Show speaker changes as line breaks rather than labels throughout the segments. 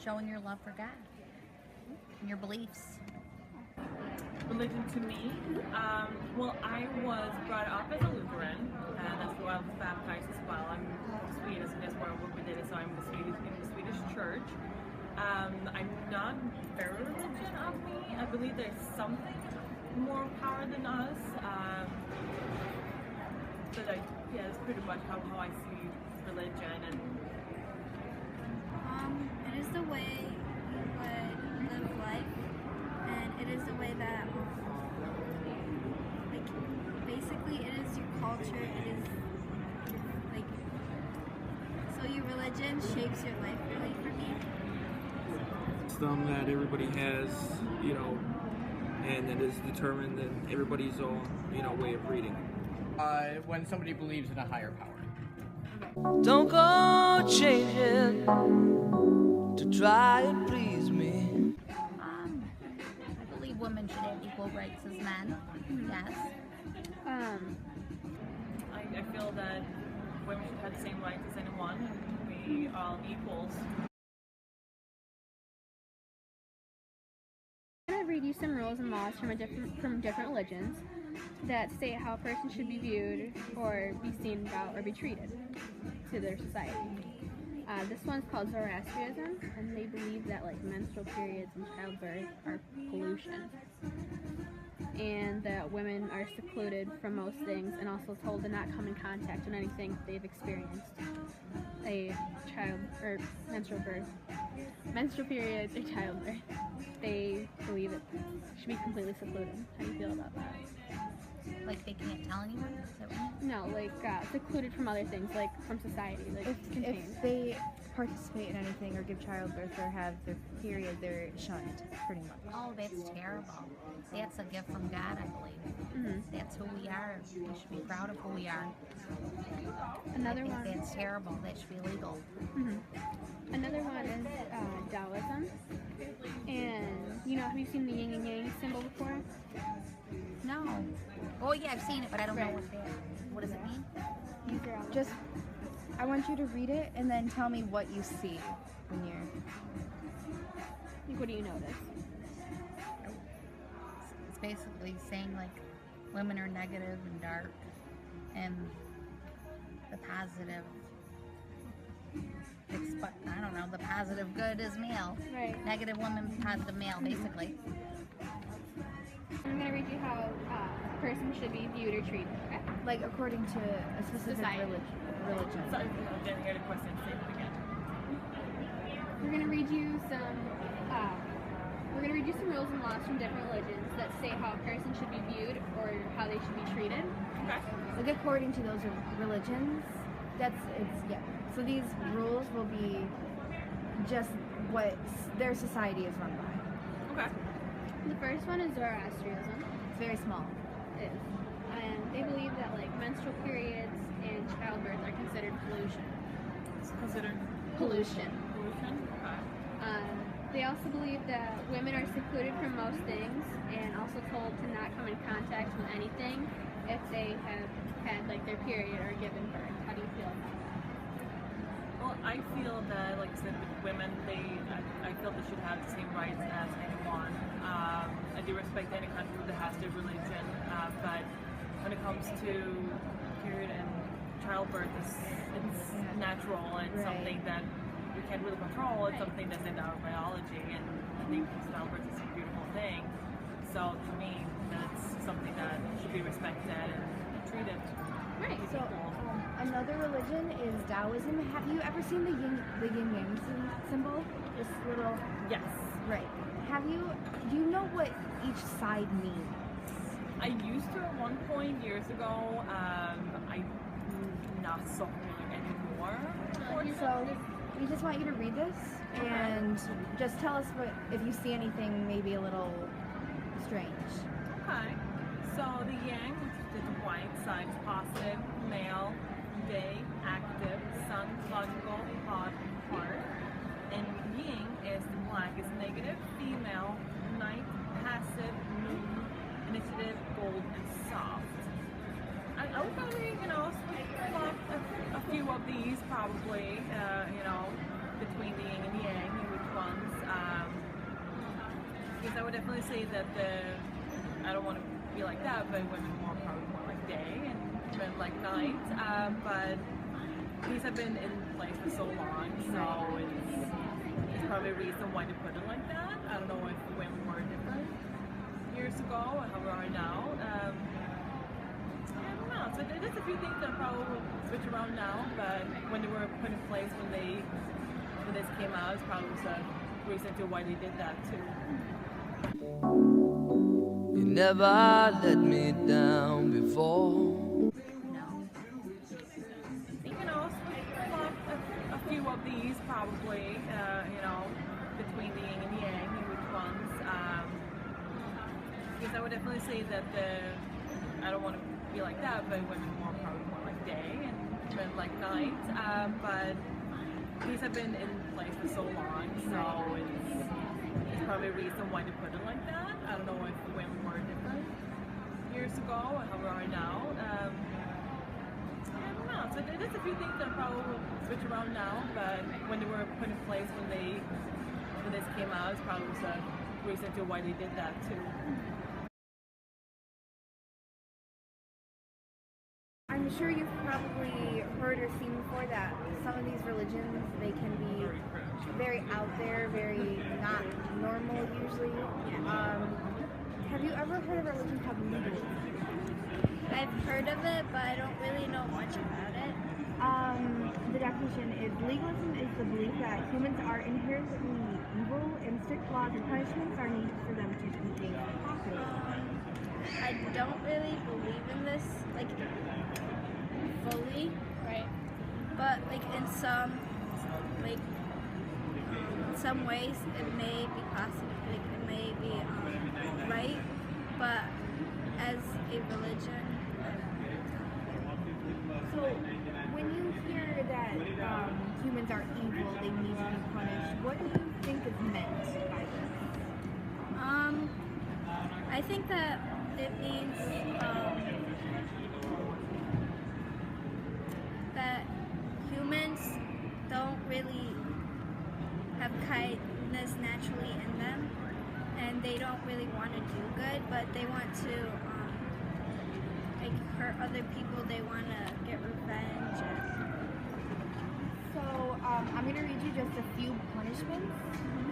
showing your love for God and your beliefs.
Religion to me, well, I was brought up as a Lutheran, and that's where I was baptized as well. I'm Swedish, and that's where we did it, so I'm in the Swedish church. I'm not very religion of me. I believe there's something more power than us. But that's pretty much how I see religion. And
it is the way you would live life, and it is the way that, like, basically it is your culture, it is, like, so your religion shapes your life really for me.
System that everybody has, and it is determined in everybody's own, way of reading.
When somebody believes in a higher power.
Don't go changing to try and please me.
I believe women should have equal rights as men. Yes.
I feel that women should have the same rights as anyone, and we are all equals.
I'm going to read you some rules and laws from different religions that state how a person should be viewed or be seen about or be treated to their society. This one's called Zoroastrianism, and they believe that menstrual periods and childbirth are pollution, and that women are secluded from most things and also told to not come in contact with anything they've experienced a menstrual periods or childbirth. They believe it should be completely secluded. How do you feel about that?
Like they can't tell anyone? Is that what you mean?
No, secluded from other things, from society, contained.
If they participate in anything or give childbirth or have their period, they're shunned, pretty much.
Oh, that's terrible. That's a gift from God, I believe.
Mm-hmm.
That's who we are. We should be proud of who we are.
Another one.
That's terrible. That should be illegal.
Mm-hmm. Another one is Taoism. And, have you seen the yin and yang symbol before?
No. Oh, yeah, I've seen it, but I don't know what does it mean?
I want you to read it and then tell me what you see when you're...
What do you notice?
It's basically saying, women are negative and dark, and the positive, I don't know, the positive good is male.
Right.
Negative woman, positive male, basically.
I'm going to read you how a person should be viewed or treated, okay?
According to a specific religion.
Sorry, I didn't hear the question. Say it again.
We're going to read you some rules and laws from different religions that say how a person should be viewed or how they should be treated.
Okay.
According to those religions, so these rules will be just what their society is run by.
Okay.
The first one is Zoroastrianism.
It's very small.
It is. And they believe that menstrual periods and childbirth are considered pollution.
It's considered
Pollution.
pollution? Okay.
They also believe that women are secluded from most things and also told to not come in contact with anything if they have had their period or given birth. How do you feel about that?
Well, I feel that, like I said, with women, I feel they should have the same rights as anyone. I do respect any country that has their religion, but when it comes to period and childbirth, it's natural and something that we can't really control. It's something that's in our biology, and I think childbirth is a beautiful thing. So to me, that's something that should be respected and treated.
Right.
So another religion is Taoism. Have you ever seen the yin yang symbol? This little.
Yes.
Right. Do you know what each side means?
I used to at one point years ago. I'm not so familiar anymore.
So we just want you to read this and just tell us if you see anything maybe a little strange.
Okay. So the yang, which is the white side, is positive, male, day, active, sun, logical, hot, heart. And yin is the black, is negative, female, night, passive, moon, initiative, bold, and soft. I would probably, swap a few of these probably, between the yin and yang, and which one Because I would definitely say that I don't want to be like that, but women probably more like day and men like night. But these have been in place for so long, so it's probably a reason why they put it like that. I don't know if women were different years ago or how we are now. I don't know. So there's a few things that probably will switch around now, but when they were put in place when this came out, it's probably was a reason to why they did that too.
You never let me down before.
You know, a few of these probably, between the yin and yang and which ones. Because I would definitely say that I don't want to be like that, but women probably more like day and men like night. But these have been in place for so long, so it's probably a reason why they put it like that. I don't know if women were different years ago or how we are now. I don't know. So there's a few things that probably will switch around now, but when they were put in place when this came out, it's probably was a reason to why they did that too.
I'm sure you've probably heard or seen before that some of these religions, they can be very out there, very not normal usually. Have you ever heard of a religion called legalism?
I've heard of it, but I don't really know much about it.
The definition is legalism is the belief that humans are inherently evil and strict laws and punishments are needed for them to do things properly.
I don't really believe in this, like, fully,
Right.
but like in some ways it may be possible, like it may be right, but as a religion,
So when you hear that humans are evil, they need to be punished, what do you think is meant by this?
I think that it means that humans don't really have kindness naturally in them, and they don't really want to do good, but they want to like hurt other people. They want to get revenge.
So I'm going to read you just a few punishments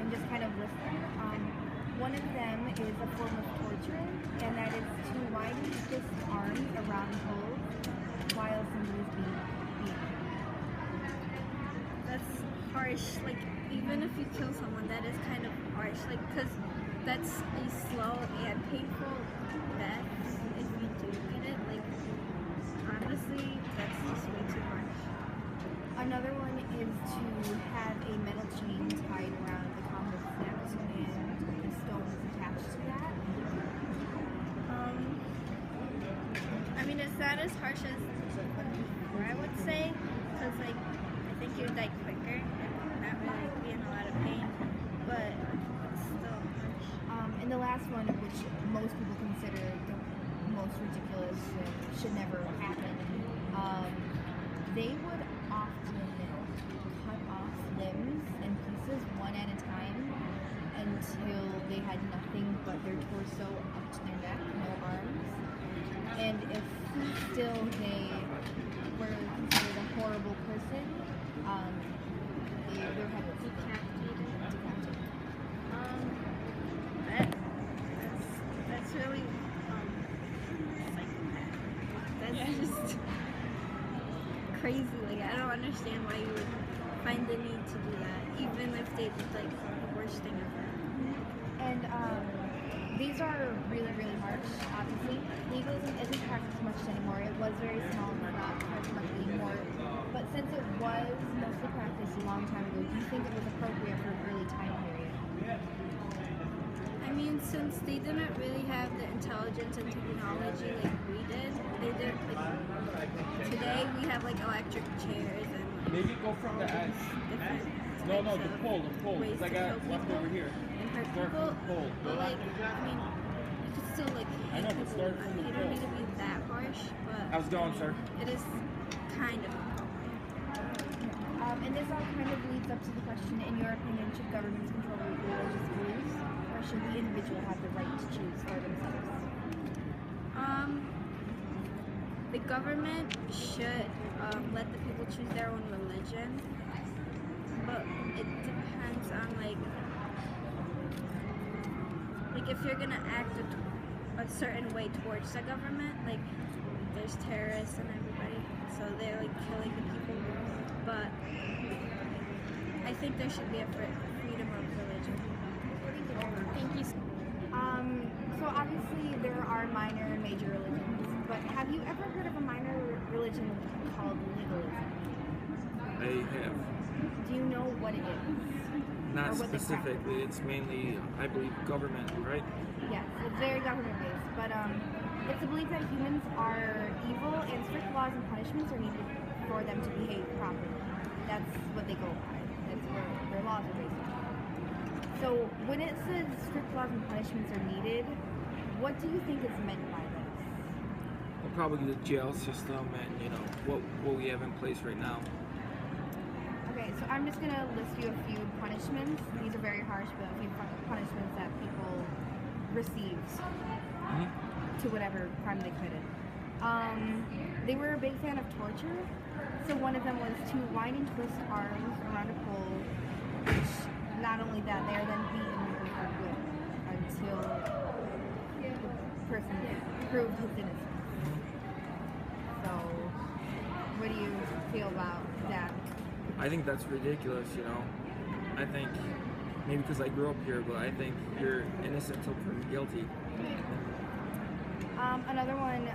and just kind of list them. One of them is a form of torture, and that is to widen fist arms around holes while somebody is being beaten.
That's harsh. Like, even if you kill someone, that is kind of harsh. Like, because that's a slow and painful death if you do get it. Like, honestly, that's just way too much.
Another one is to have a metal chain tied around the convict's neck and a stone is attached to that.
I mean, it's not as harsh as before, I would say, because, like, I think you would die quicker and not really be in a lot of pain, but it's still harsh.
And the last one, which most people consider the most ridiculous and should never happen, they would often cut off limbs and pieces one at a time until they had nothing but their torso up to their neck, no arms. And if still they were considered a horrible person, their head was decapitated.
That's really psychopath. That's just crazy. Like, I don't understand why you would find the need to do that, even if they did like the worst thing ever.
And these are really, really harsh, obviously. Legalism isn't practiced much anymore. It was very small and not practiced much anymore. But since it was mostly practiced a long time ago, do you think it was appropriate for an early time period?
I mean, since they didn't really have the intelligence and technology like we did, they did like today we have like electric chairs and like,
Maybe go from the edge.
different
No,
types
the
of
pole.
ways
It's like
to
I
kill
left
people
over here.
and hurt
Start
people.
from the pole.
But like, I mean, you could still like
I
hit
know, but
people.
start from the
You don't need to be that harsh, but
How's it going, sir?
it is kind of.
And this all kind of leads up to the question, in your opinion, should governments control religious beliefs? Or or should the individual have the right to choose for themselves?
The government should let the people choose their own religion, but it depends on like if you're gonna act a certain way towards the government, like there's terrorists and everybody, so they're like killing the people. But I think there should be a freedom of religion.
Thank you.
So obviously there are minor and major religions, but have you ever heard of a minor religion called legalism?
I have.
Do you know what it is?
Not
Or what they
specifically. It's mainly, I believe, government, right?
Yes, it's very government based, but it's a belief that humans are evil and strict laws and punishments are needed for them to behave properly. That's what they go by. That's where their laws are based on. So when it says strict laws and punishments are needed, what do you think is meant by this?
Well, probably the jail system and, you know, what we have in place right now.
Okay, so I'm just gonna list you a few punishments. These are very harsh, but a few punishments that people received to whatever crime they committed. They were a big fan of torture, so one of them was to wind and twist arms around a pole, which not only that, they are then beaten with a whip until the person proved his innocence. So, what do you feel about that?
I think that's ridiculous, you know. I think, maybe because I grew up here, but I think you're innocent until proven guilty.
Another one,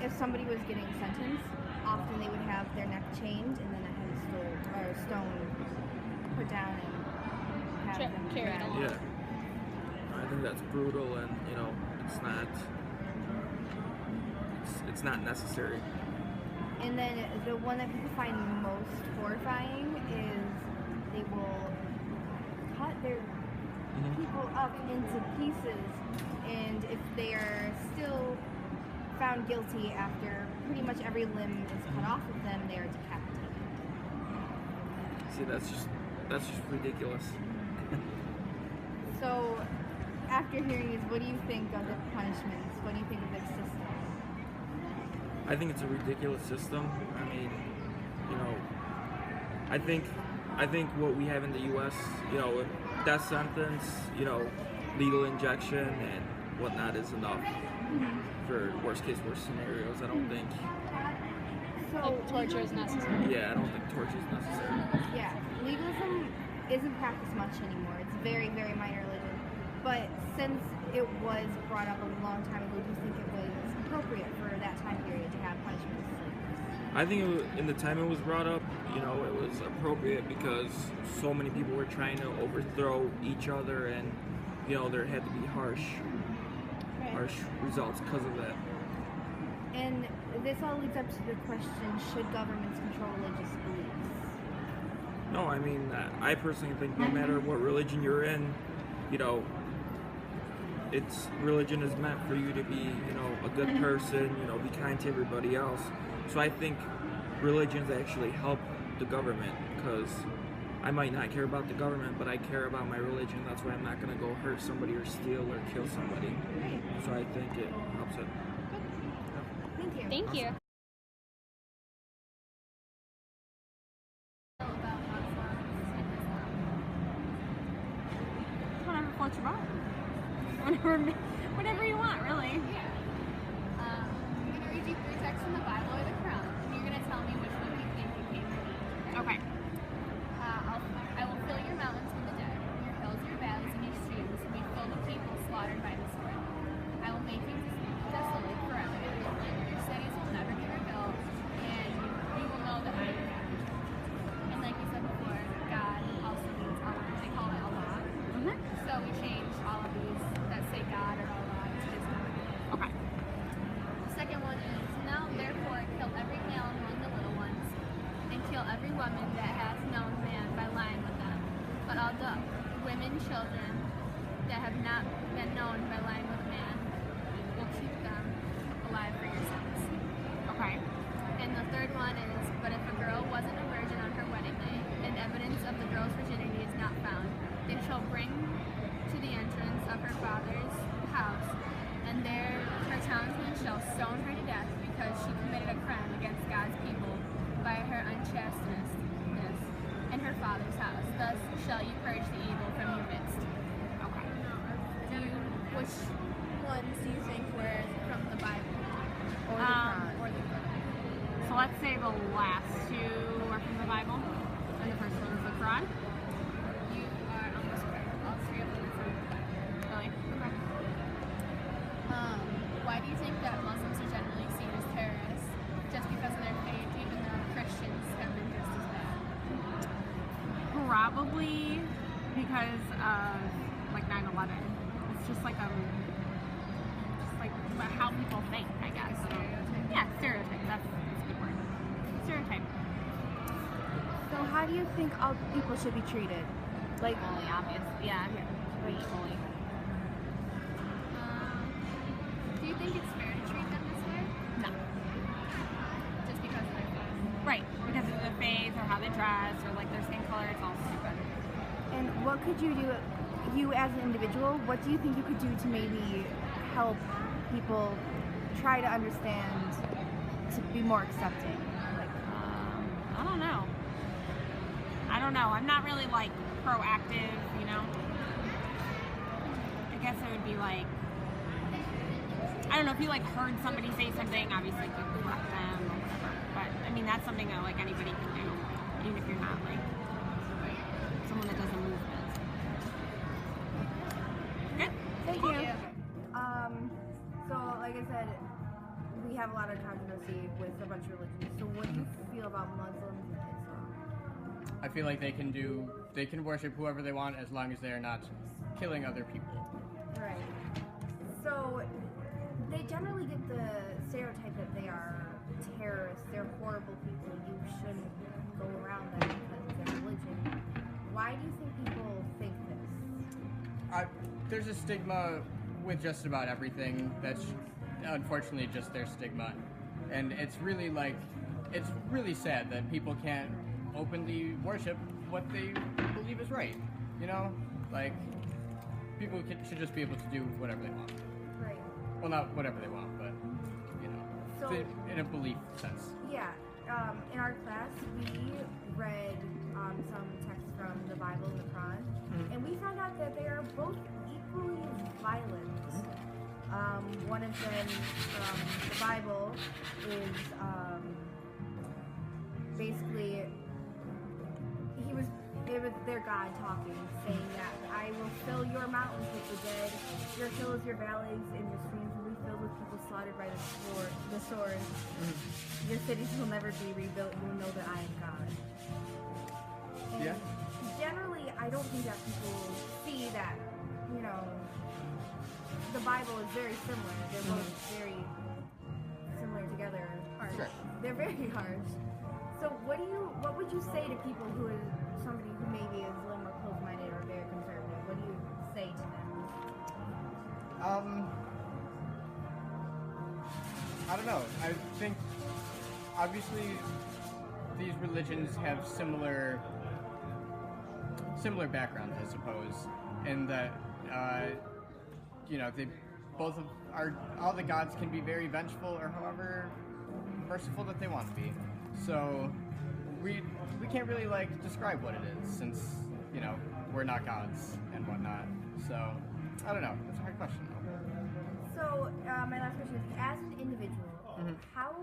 if somebody was getting sentenced, often they would have their neck chained and then a stone put down and have them
carried
dragged.
along.
Yeah. I think that's brutal and, you know, it's not necessary.
And then the one that people find most horrifying is they will cut their people up into pieces, and if they are still found guilty after pretty much every limb is cut off of them, they are decapitated.
See, that's just ridiculous.
So, after hearing these, what do you think of the punishments? What do you think of this system?
I think it's a ridiculous system. I mean, you know, I think what we have in the U.S., you know, death sentence, you know, lethal injection and whatnot is enough for worst case, worst scenarios. I don't think.
So,
Like torture is necessary.
Yeah, I don't think torture is necessary.
yeah, legalism isn't practiced much anymore. It's very, very minor religion. But since it was brought up a long time ago, do you think it was appropriate for that time period to have punishments like this?
I think in the time it was brought up, you know, it was appropriate because so many people were trying to overthrow each other, and you know there had to be harsh results because of that.
And this all leads up to the question, should governments control religious beliefs?
No, I mean, I personally think no matter what religion you're in, you know, religion is meant for you to be, you know, a good person, you know, be kind to everybody else. So I think religions actually help the government because I might not care about the government, but I care about my religion. That's why I'm not going to go hurt somebody or steal or kill somebody. So I think it helps it.
Thank you.
Thank you.
Whatever floats your boat. Whatever you want, really.
I'm going to read you 3 texts from the Bible or the Quran, and you're going to tell me which one you think you came from.
Okay.
I will fill your mountains with the dead, your hills, your valleys, and your streams will be full of people slaughtered by the sword. I will make you desolate forever. Your cities will never be rebuilt, and you will know that I am God. And like you said before, God also means Allah. They call it Allah. So we changed all of these that say God or Allah to his God.
Okay.
The second one is, now therefore kill every male among the little ones, and kill every woman that stone her to death because she committed a crime against God's people by her unchasteness in her father's house. Thus shall you purge the evil from your midst.
Okay.
Which ones do you think were from the Bible?
Or the Quran.
Or the Quran?
So let's say the last two are from the Bible, and the first one is the Quran.
You are almost correct. All three of them are from the Bible.
Really? Okay.
Why do you think that Muslims are generally seen as terrorists just because of their faith, even though Christians have been just as bad?
Probably because of like 9/11. It's just like how people think, I guess. Yeah, stereotype. That's a good word. Stereotype.
So how do you think all people should be treated? Like,
Equally obvious. Yeah. Equally.
Do you think it's fair to treat them this way?
No.
Just because of their faith?
Right. Because of their faith or how they dress or like their skin color, it's all stupid.
and what could you do, you as an individual, what do you think you could do to maybe help people try to understand, to be more accepting? Like,
I don't know. I'm not really like proactive, you know. I guess it would be like, I don't know, if you like heard somebody say something, obviously you could correct them or whatever. But I mean, that's something that like anybody can do, even if you're not like someone that does a movement. Good.
Thank you. So, like I said, we have a lot of controversy with a bunch of religions. So, what do you feel about Muslims and Islam?
I feel like they can worship whoever they want as long as they are not killing other people.
Right. So, they generally get the stereotype that they are terrorists, they're horrible people, you shouldn't go around them because of their religion. Why do you think people think this?
There's a stigma with just about everything that's unfortunately just their stigma. And it's really sad that people can't openly worship what they believe is right. You know? Like, people should just be able to do whatever they want.
Right.
Well, not whatever they want, but, you know,
So,
in a belief sense.
yeah, in our class, we read some texts from the Bible and the Quran, and we found out that they are both equally violent. One of them from the Bible is basically it was their God talking, saying that I will fill your mountains with the dead, your hills, your valleys, and your streams will be filled with people slaughtered by the sword. Your cities will never be rebuilt. You will know that I am God. And
Yeah.
generally, I don't think that people see that, you know, the Bible is very similar. They're both very similar together. Harsh.
Sure.
They're very harsh. So what would you say to people who is somebody who maybe is a little more close-minded or very conservative? What do you say to them?
I don't know. I think obviously these religions have similar backgrounds, I suppose, in that you know, they both all the gods can be very vengeful or however merciful that they want to be. So we can't really like describe what it is, since, you know, we're not gods and whatnot. So I don't know. That's a hard question though.
So my last question is, as an individual, how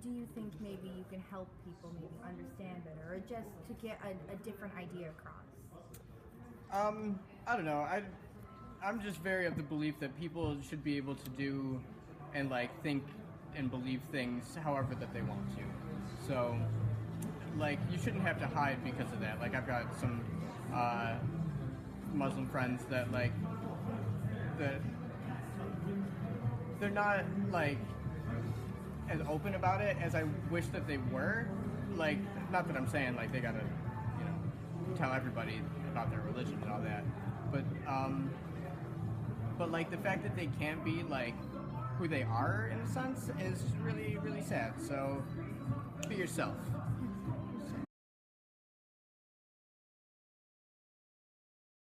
do you think maybe you can help people maybe understand better, or just to get a different idea across?
I don't know. I'm just very of the belief that people should be able to do and like think and believe things however that they want to. So, like, you shouldn't have to hide because of that. Like, I've got some Muslim friends that like they're not like as open about it as I wish that they were. Like, not that I'm saying like they gotta, you know, tell everybody about their religion and all that, but like the fact that they can't be like who they are in a sense is really, really sad. So be yourself.